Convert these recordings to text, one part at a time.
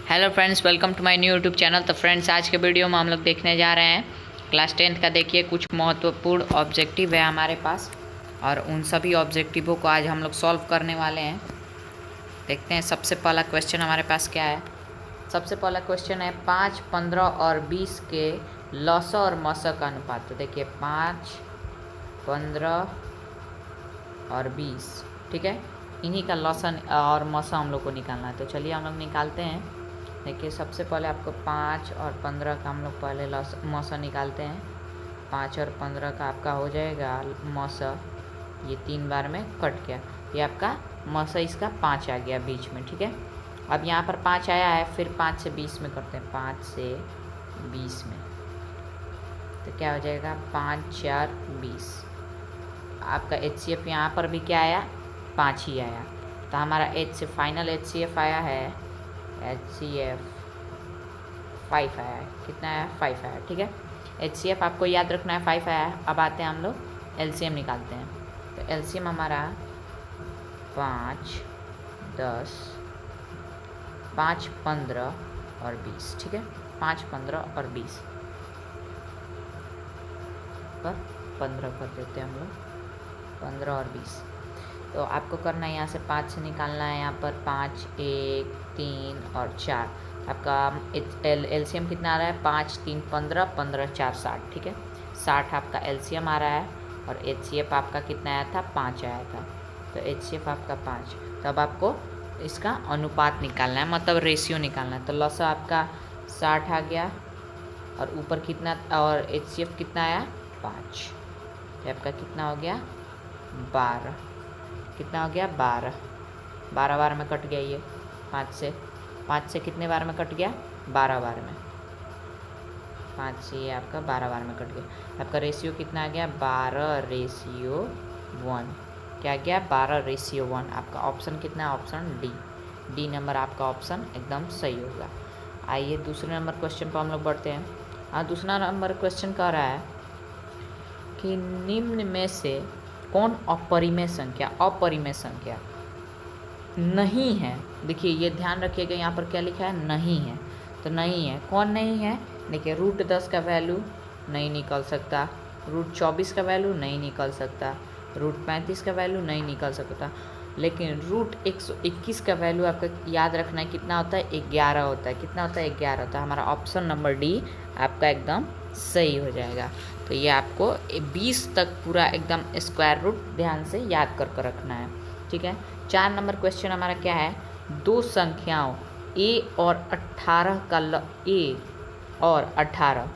Hello friends, welcome to my new YouTube channel. तो friends, आज के वीडियो में हम लोग देखने जा रहे हैं क्लास 10th का। देखिए, कुछ महत्वपूर्ण ऑब्जेक्टिव है हमारे पास और उन सभी ऑब्जेक्टिवों को आज हम लोग सॉल्व करने वाले हैं। देखते हैं सबसे पहला क्वेश्चन हमारे पास क्या है। सबसे पहला क्वेश्चन है 5, 15 और 20 के लौसा और मौसा का अनुपात। तो देखिए 5, 15 और 20, ठीक है, इन्हीं का लौसा और मौसा हम लोग को निकालना है। तो चलिए हम लोग निकालते हैं। देखिए, सबसे पहले आपको 5 और 15 का हम लोग पहले मौसा निकालते हैं। 5 और 15 का आपका हो जाएगा मौसा, ये 3 बार में कट गया, ये आपका मौसा इसका 5 आ गया बीच में, ठीक है। अब यहाँ पर 5 आया है, फिर 5 से 20 में करते हैं, 5 से 20 में, तो क्या हो जाएगा 5, 4, 20। आपका HCF यहाँ पर भी क्या आया, 5 ही आया। तो हमारा फाइनल HCF आया है, HCF 5 आया है। कितना आया, 5 आया, ठीक है। HCF आपको याद रखना है, 5 आया है। अब आते हैं हम लोग LCM निकालते हैं। तो LCM हमारा 5, 10, 5, 15 और 20, ठीक है। 5, 15 और 20 पर 15 कर देते हैं हम लोग, 15 और 20। तो आपको करना है यहाँ से 5 से निकालना है, यहाँ पर 5, 1, 3 और 4। आपका LCM कितना आ रहा है, 5, 3, 15, 15, 4, 60, ठीक है। 60 आपका LCM आ रहा है और HCF आपका कितना आया था, 5 आया था। तो HCF आपका 5। तो अब आपको इसका अनुपात निकालना है, मतलब रेशियो निकालना है। तो लौसा आपका 60 आ गया और ऊपर कितना, और HCF कितना आया, 5। तो आपका कितना हो गया, 12। कितना हो गया, 12। 12 बार में कट गया ये 5 से कितने बार में कट गया, 12 बार में। 5 से ये आपका 12 बार में कट गया। आपका रेशियो कितना आ गया, 12:1। क्या गया, 12:1। आपका ऑप्शन कितना है, ऑप्शन डी नंबर आपका ऑप्शन एकदम सही होगा। आइए दूसरे नंबर क्वेश्चन पर हम लोग बढ़ते हैं। दूसरा नंबर क्वेश्चन कह रहा है कि निम्न में से कौन अपरिमेय संख्या नहीं है। देखिए, ये ध्यान रखिएगा, यहाँ पर क्या लिखा है, नहीं है। तो नहीं है, कौन नहीं है। देखिए, √10 का वैल्यू नहीं निकल सकता, √24 का वैल्यू नहीं निकल सकता, √35 का वैल्यू नहीं निकल सकता, लेकिन √121 का वैल्यू आपका याद रखना है, कितना होता है, 11 होता है। कितना होता है, 11 होता है। हमारा ऑप्शन नंबर डी आपका एकदम सही हो जाएगा। तो ये आपको 20 तक पूरा एकदम स्क्वायर रूट ध्यान से याद कर रखना है, ठीक है। 4 नंबर क्वेश्चन हमारा क्या है, दो संख्याओं a और 18 का a और 18,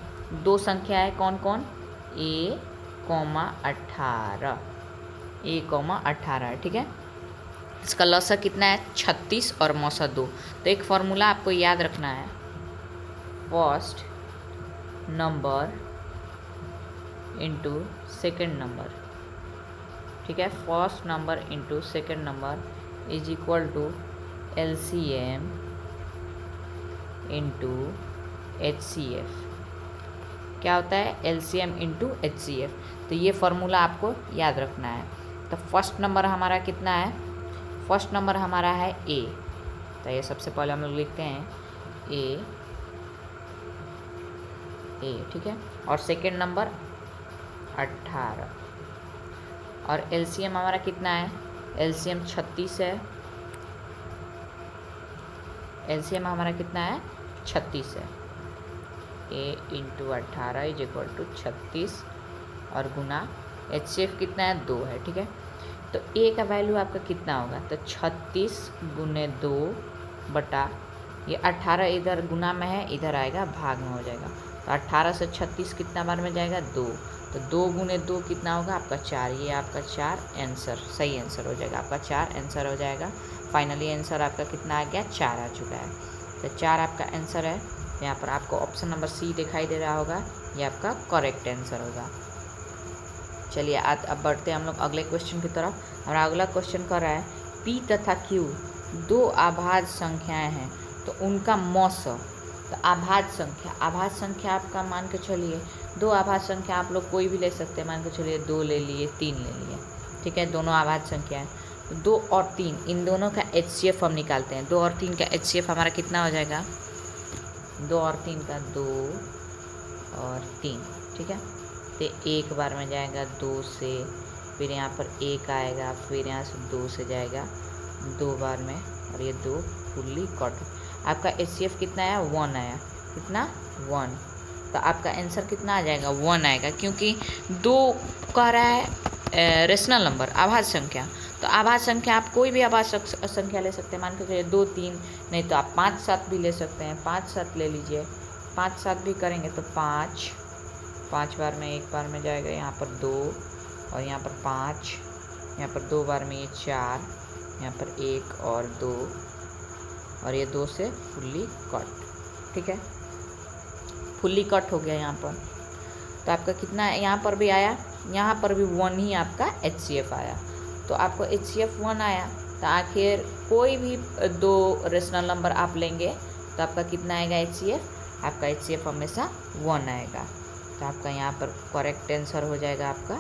दो संख्या है कौन कौन, a, 18, ठीक है। इसका लौसा कितना है, 36 और मौसा 2। तो एक फॉर्मूला आपको याद रखना है, first number into second number, ठीक है। First number into second number is equal to LCM into HCF। क्या होता है, LCM इंटू HCF। तो ये फॉर्मूला आपको याद रखना है। तो फर्स्ट नंबर हमारा कितना है, फर्स्ट नंबर हमारा है A। तो ये सबसे पहले हम लोग लिखते हैं A, ठीक है। और सेकेंड नंबर 18 और LCM हमारा कितना है, LCM 36 है। LCM हमारा कितना है, 36 है। A into 18 is equal to 36 और गुना HCF कितना है, 2 है, ठीक है। तो A का वैल्यू आपका कितना होगा, तो 36 गुने 2 बटा ये 18 इधर गुना में है, इधर आएगा भाग में हो जाएगा। तो 18 से 36 कितना बार में जाएगा, 2। तो 2 गुने 2 कितना होगा आपका, 4। ये आपका 4 आंसर, सही आंसर हो जाएगा आपका, 4 आंसर हो जाएगा। फाइनली आंसर आपका कितना आ गया, 4 आ चुका है। तो 4 आपका आंसर है। यहाँ पर आपको ऑप्शन नंबर C दिखाई दे रहा होगा, ये आपका करेक्ट आंसर होगा। चलिए अब बढ़ते हैं हम लोग अगले क्वेश्चन की तरफ। हमारा अगला क्वेश्चन कर रहा है P तथा Q दो अभाज्य संख्याएँ हैं, तो उनका मौसा। तो अभाज्य संख्या आपका मान के चलिए, दो अभाज्य संख्या आप लोग कोई भी ले सकते हैं, मान के चलिए 2 ले लिए, 3 ले लिए, ठीक है। दोनों अभाज्य संख्या है। तो 2 और 3 इन दोनों का HCF हम निकालते हैं। 2 और 3 का HCF हमारा कितना हो जाएगा? 2 और 3 का 2 और 3, ठीक है। तो एक बार में जाएगा 2 से, फिर यहाँ पर 1 आएगा, फिर यहाँ से 2 से जाएगा 2 बार में, और ये 2 फुल्ली कट। आपका HCF कितना आया? 1 आया। कितना? 1। तो आपका आंसर कितना आ जाएगा? 1 आएगा, क्योंकि 2 कह रहा है रेशनल नंबर, आभाज्य संख्या। तो आभाज्य संख्या आप कोई भी आभाज्य संख्या ले सकते हैं। मान के चलिए 2, 3, नहीं तो आप 5, 7 भी ले सकते हैं। 5, 7 ले लीजिए। 5, 7 भी करेंगे तो 5 बार में, एक बार में जाएगा यहाँ पर 2, और यहाँ पर 5, यहाँ पर 2 बार में ये 4, यहाँ पर 1 और 2, और ये 2 से फुल्ली कट, ठीक है। फुल्ली कट हो गया यहाँ पर। तो आपका कितना है? यहाँ पर भी आया, यहाँ पर भी 1 ही आपका HCF आया। तो आपको HCF 1 आया। तो आखिर कोई भी 2 रेशनल नंबर आप लेंगे तो आपका कितना आएगा HCF? आपका HCF हमेशा 1 आएगा। तो आपका यहाँ पर करेक्ट आंसर हो जाएगा आपका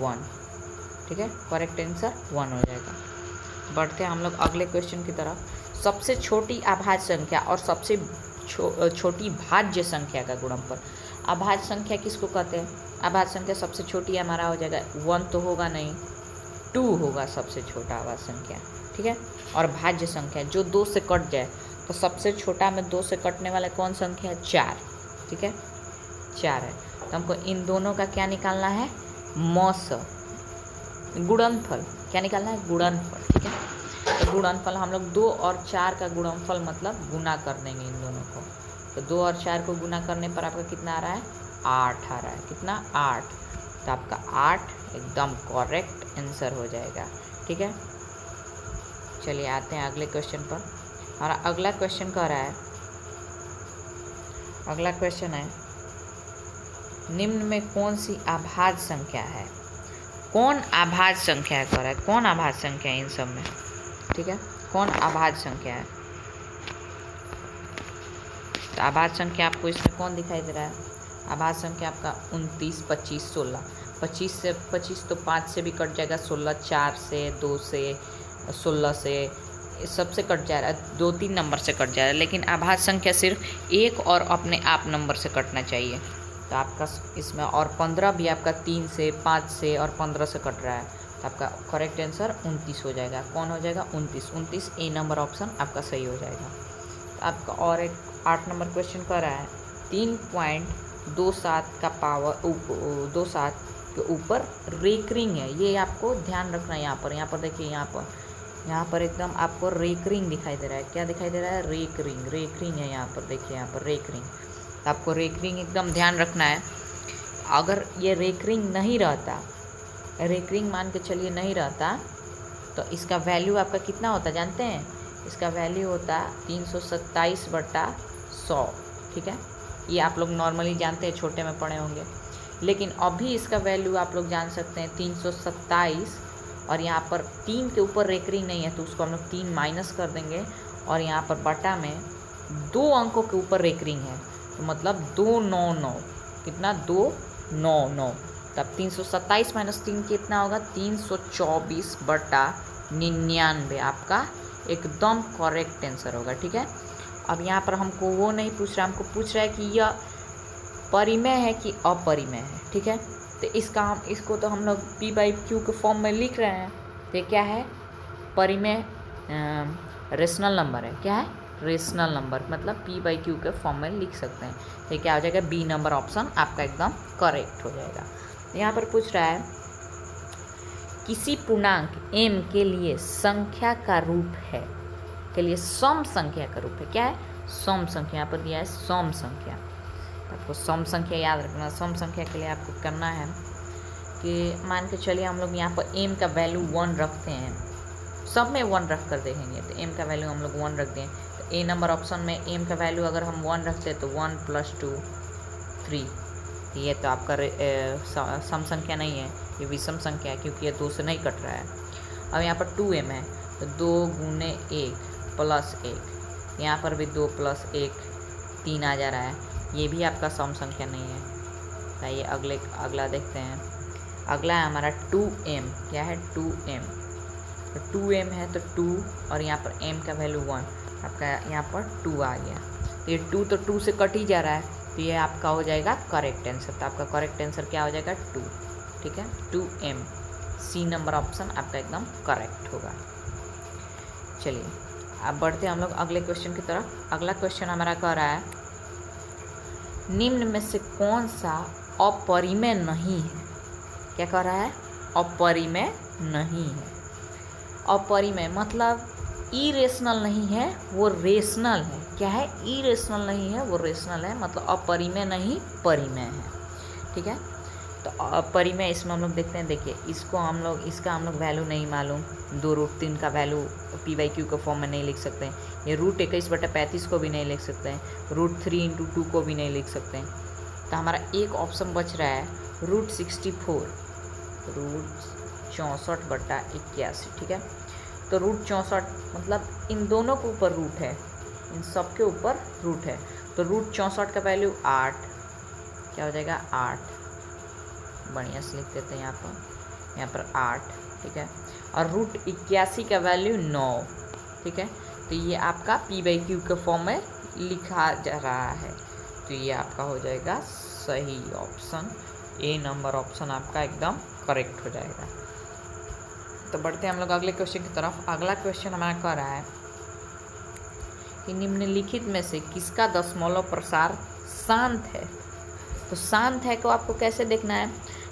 1, ठीक है। करेक्ट आंसर 1 हो जाएगा। बढ़ते हैं हम लोग अगले क्वेश्चन की तरफ। सबसे छोटी अभाज्य संख्या और सबसे छोटी भाज्य संख्या का गुणनफल। अभाज्य संख्या किसको कहते हैं? अभाज्य संख्या सबसे छोटी हमारा हो जाएगा 1 तो होगा नहीं, 2 होगा सबसे छोटा अभाज्य संख्या, ठीक है। और भाज्य संख्या जो 2 से कट जाए, तो सबसे छोटा में 2 से कटने वाला कौन संख्या है? 4, ठीक है। 4 है। तो हमको इन दोनों का क्या निकालना है? मौस गुणनफल। क्या निकालना है? गुणनफल, ठीक है। तो गुणनफल हम लोग 2 और 4 का गुणनफल मतलब गुना कर देंगे इन दोनों को। तो 2 और 4 को गुना करने पर आपका कितना आ रहा है? 8 आ रहा है। कितना? 8। तो आपका 8 एकदम करेक्ट आंसर हो जाएगा, ठीक है। चलिए आते हैं अगले क्वेश्चन पर। हमारा अगला क्वेश्चन कह रहा है, अगला क्वेश्चन है, निम्न में कौन सी अभाज्य संख्या है? कौन अभाज्य संख्या है कह रहा है? कौन अभाज्य संख्या है इन सब में, ठीक है। कौन अभाज्य संख्या है? तो अभाज्य संख्या आपको इसमें कौन दिखाई दे रहा है? अभाज्य संख्या आपका 29, 25, 16। 25 तो 5 से भी कट जाएगा, 16 4 से, 2 से, 16 से, सबसे कट जा रहा है, 2-3 नंबर से कट जा रहा है। लेकिन अभाज्य संख्या सिर्फ एक और अपने आप नंबर से कटना चाहिए। तो आपका इसमें और 15 भी आपका 3 से, 5 से और 15 से कट रहा है। तो आपका करेक्ट आंसर 29 हो जाएगा। कौन हो जाएगा? 29। 29 ए नंबर ऑप्शन आपका सही हो जाएगा। तो आपका और एक 8 नंबर क्वेश्चन कर रहा है, 3.27 का पावर 27 के ऊपर रेकरिंग है। ये आपको ध्यान रखना है। यहाँ पर देखिए, यहाँ पर एकदम आपको रेकरिंग दिखाई दे रहा है। क्या दिखाई दे रहा है? रेकरिंग है। यहाँ पर देखिए, यहाँ पर रेकरिंग। तो आपको रेकरिंग एकदम ध्यान रखना है। अगर ये रेकरिंग नहीं रहता, रेकरिंग मान के चलिए नहीं रहता, तो इसका वैल्यू आपका कितना होता जानते हैं? इसका वैल्यू होता 327/100, ठीक है। ये आप लोग नॉर्मली जानते हैं, छोटे में पढ़े होंगे। लेकिन अभी इसका वैल्यू आप लोग जान सकते हैं 327, और यहाँ पर 3 के ऊपर रेकरिंग नहीं है तो उसको हम लोग 3 माइनस कर देंगे, और यहाँ पर बटा में 2 अंकों के ऊपर रेकरिंग है, तो मतलब 299। कितना? 299। तब 327 - 3 कितना होगा? 324/99 आपका एकदम करेक्ट आंसर होगा, ठीक है। अब यहाँ पर हमको वो नहीं पूछ रहा, हमको पूछ रहा है कि यह परिमेय है कि अपरिमेय है, ठीक है। तो इसको तो हम लोग P/Q के फॉर्म में लिख रहे हैं। तो क्या है? परिमेय रेशनल नंबर है। क्या है? रेशनल नंबर, मतलब P/Q के फॉर्म में लिख सकते हैं। तो क्या हो जाएगा? बी नंबर ऑप्शन आपका एकदम करेक्ट हो जाएगा। यहाँ पर पूछ रहा है, किसी पूर्णांक m के लिए संख्या का रूप है, के लिए सम संख्या का रूप है। क्या है? सम संख्या। यहाँ पर दिया है सम संख्या। आपको सम संख्या याद रखना। सम संख्या के लिए आपको करना है कि मान के चलिए हम लोग यहाँ पर m का वैल्यू 1 रखते हैं, सब में 1 रख कर देखेंगे। तो m का वैल्यू हम लोग 1 रख दें, तो ए नंबर ऑप्शन में m का वैल्यू अगर हम 1 रखते हैं तो 1 + 2 3। ये तो आपका सम संख्या नहीं है, ये विषम संख्या है, क्योंकि ये 2 से नहीं कट रहा है। अब यहाँ पर 2m है, तो 2 × 1 + 1, यहाँ पर भी 2 + 1 3 आ जा रहा है। ये भी आपका सम संख्या नहीं है। आइए अगला देखते हैं। अगला है हमारा 2m। क्या है? 2m। तो 2m है तो 2 और यहाँ पर m का वैल्यू 1, आपका यहाँ पर 2 आ गया। तो ये 2 तो 2 से कट ही जा रहा है, तो ये आपका हो जाएगा करेक्ट आंसर। तो आपका करेक्ट आंसर क्या हो जाएगा 2, ठीक है 2m। सी नंबर ऑप्शन आपका एकदम करेक्ट होगा। चलिए अब बढ़ते हैं हम लोग अगले क्वेश्चन की तरफ। अगला क्वेश्चन हमारा कह रहा है निम्न में से कौन सा अपरिमेय नहीं है। क्या कह रहा है? अपरिमेय नहीं है। अपरिमेय मतलब इरेशनल नहीं है, वो रेशनल है। क्या है? इरेशनल नहीं है, वो रेशनल है, मतलब अपरिमेय नहीं परिमेय है, ठीक है। तो अपरिमेय इसमें हम लोग देखते हैं, देखिए इसका हम लोग वैल्यू नहीं मालूम। 2√3 का वैल्यू p/q के फॉर्म में नहीं लिख सकते हैं। ये √21/35 को भी नहीं लिख सकते हैं। √3 × 2 को भी नहीं लिख सकते हैं। तो हमारा एक ऑप्शन बच रहा है √64, √64/81, ठीक है। तो √64 मतलब इन दोनों के ऊपर रूट है, इन सब के ऊपर रूट है। तो √64 का वैल्यू 8, क्या हो जाएगा 8, बढ़िया से लिख देते हैं यहाँ पर 8, ठीक है। और √81 का वैल्यू 9, ठीक है। तो ये आपका p/q के फॉर्म में लिखा जा रहा है। तो ये आपका हो जाएगा सही ऑप्शन, ए नंबर ऑप्शन आपका एकदम करेक्ट हो जाएगा। तो बढ़ते हैं हम लोग अगले क्वेश्चन की तरफ। अगला क्वेश्चन हमारा कह रहा है कि निम्नलिखित में से किसका दशमलव प्रसार शांत है। तो शांत है को आपको कैसे देखना है?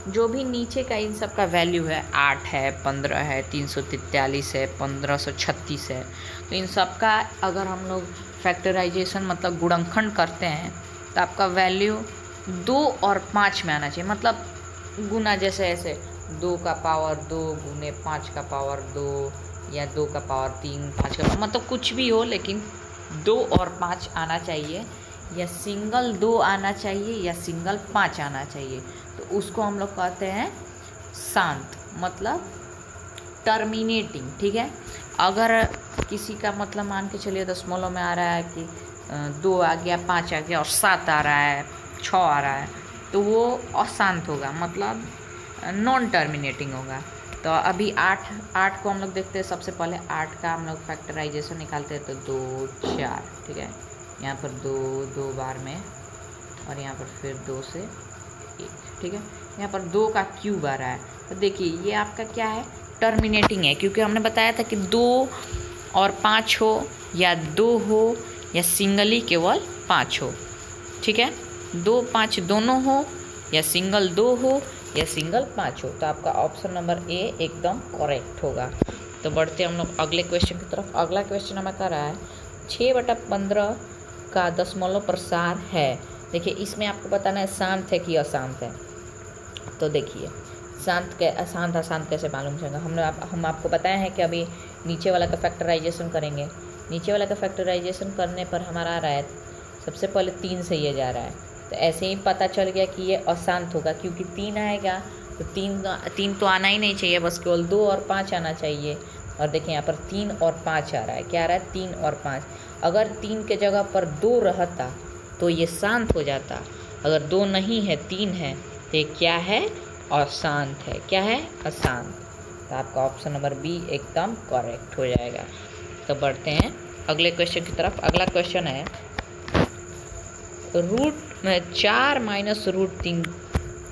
जो भी नीचे का इन सब का वैल्यू है, 8 है, 15 है, 343 है, 1536 है, तो इन सब का अगर हम लोग फैक्टराइजेशन मतलब गुणनखंड करते हैं तो आपका वैल्यू 2 और 5 में आना चाहिए। मतलब गुना जैसे ऐसे 2 का पावर 2 गुने 5 का पावर 2 या 2 का पावर 3, 5 का पावर, मतलब कुछ भी हो लेकिन 2 और 5 आना चाहिए, या सिंगल 2 आना चाहिए या सिंगल 5 आना चाहिए। तो उसको हम लोग कहते हैं शांत, मतलब टर्मिनेटिंग, ठीक है। अगर किसी का मतलब मान के चलिए दशमलव में आ रहा है कि 2 आ गया, 5 आ गया और 7 आ रहा है, 6 आ रहा है, तो वो अशांत होगा, मतलब नॉन टर्मिनेटिंग होगा। तो अभी 8 को हम लोग देखते हैं। सबसे पहले 8 का हम लोग फैक्टराइजेशन निकालते हैं तो 2 4, ठीक है। यहाँ पर 2 बार में और यहाँ पर फिर 2 से 1, ठीक है। यहाँ पर 2 का क्यूब आ रहा है, तो देखिए ये आपका क्या है? टर्मिनेटिंग है, क्योंकि हमने बताया था कि 2 और 5 हो या 2 हो या सिंगली केवल 5 हो, ठीक है। 2 5 दोनों हो या सिंगल 2 हो या सिंगल 5 हो। तो आपका ऑप्शन नंबर ए एकदम करेक्ट होगा। तो बढ़ते हम लोग अगले क्वेश्चन की तरफ। अगला क्वेश्चन हमें कर रहा है 6/15 का दशमलव प्रसार है। देखिए इसमें आपको बताना है शांत है कि अशांत है। तो देखिए शांत अशांत कैसे मालूम चलेगा? हम आपको बताए हैं कि अभी नीचे वाला का फैक्टराइजेशन करेंगे। नीचे वाला का फैक्टराइजेशन करने पर हमारा आ रहा है सबसे पहले 3 से ये जा रहा है, तो ऐसे ही पता चल गया कि ये अशांत होगा, क्योंकि 3 आएगा तो 3 तो आना ही नहीं चाहिए, बस केवल 2 और 5 आना चाहिए। और देखिए यहाँ पर 3 और 5 आ रहा है। क्या आ रहा है? 3 और 5। अगर 3 के जगह पर 2 रहता तो ये शांत हो जाता। अगर 2 नहीं है 3 है तो ये क्या है? अशांत है। क्या है? अशांत। तो आपका ऑप्शन नंबर बी एकदम करेक्ट हो जाएगा। तो बढ़ते हैं अगले क्वेश्चन की तरफ। अगला क्वेश्चन है √4 - √3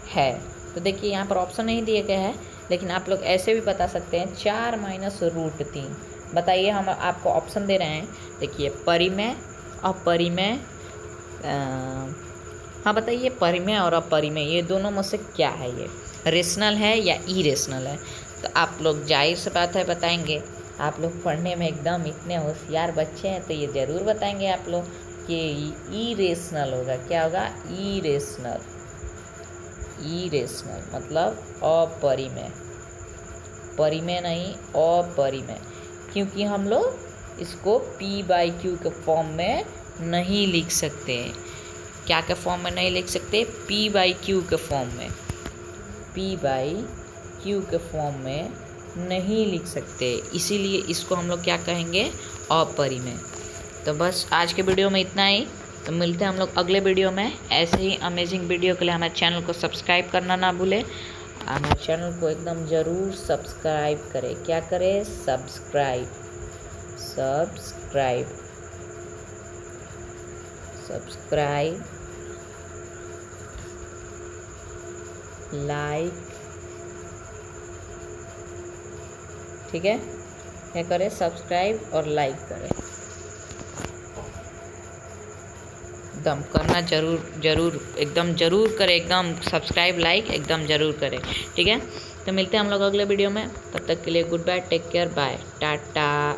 है। तो देखिए यहाँ पर ऑप्शन नहीं दिए गए हैं, लेकिन आप लोग ऐसे भी बता सकते हैं 4 - √3। बताइए, हम आपको ऑप्शन दे रहे हैं। देखिए परिमेय, अपरिमेय, हाँ बताइए परिमेय और अपरिमेय ये दोनों में से क्या है? ये रेशनल है या इरेशनल है? तो आप लोग जाहिर सी बात है बताएंगे। आप लोग पढ़ने में एकदम इतने होशियार बच्चे हैं, तो ये ज़रूर बताएंगे आप लोग कि इरेशनल होगा। क्या होगा? इरेशनल। इरेशनल मतलब अपरिमेय, परिमेय नहीं अपरिमेय, क्योंकि हम लोग इसको p/q के फॉर्म में नहीं लिख सकते। क्या के फॉर्म में नहीं लिख सकते? p/q के फॉर्म में, p/q के फॉर्म में नहीं लिख सकते, इसीलिए इसको हम लोग क्या कहेंगे? अपरिमेय। तो बस आज के वीडियो में इतना ही। तो मिलते हैं हम लोग अगले वीडियो में। ऐसे ही अमेजिंग वीडियो के लिए हमारे चैनल को सब्सक्राइब करना ना भूलें हमारे चैनल को एकदम ज़रूर सब्सक्राइब करें। क्या करें? सब्सक्राइब लाइक, ठीक है। क्या करें? सब्सक्राइब और लाइक करें। एकदम करना जरूर एकदम जरूर करें। एकदम सब्सक्राइब लाइक एकदम जरूर करें, ठीक है। तो मिलते हैं हम लोग अगले वीडियो में। तब तक के लिए good bye, take care, bye, Tata.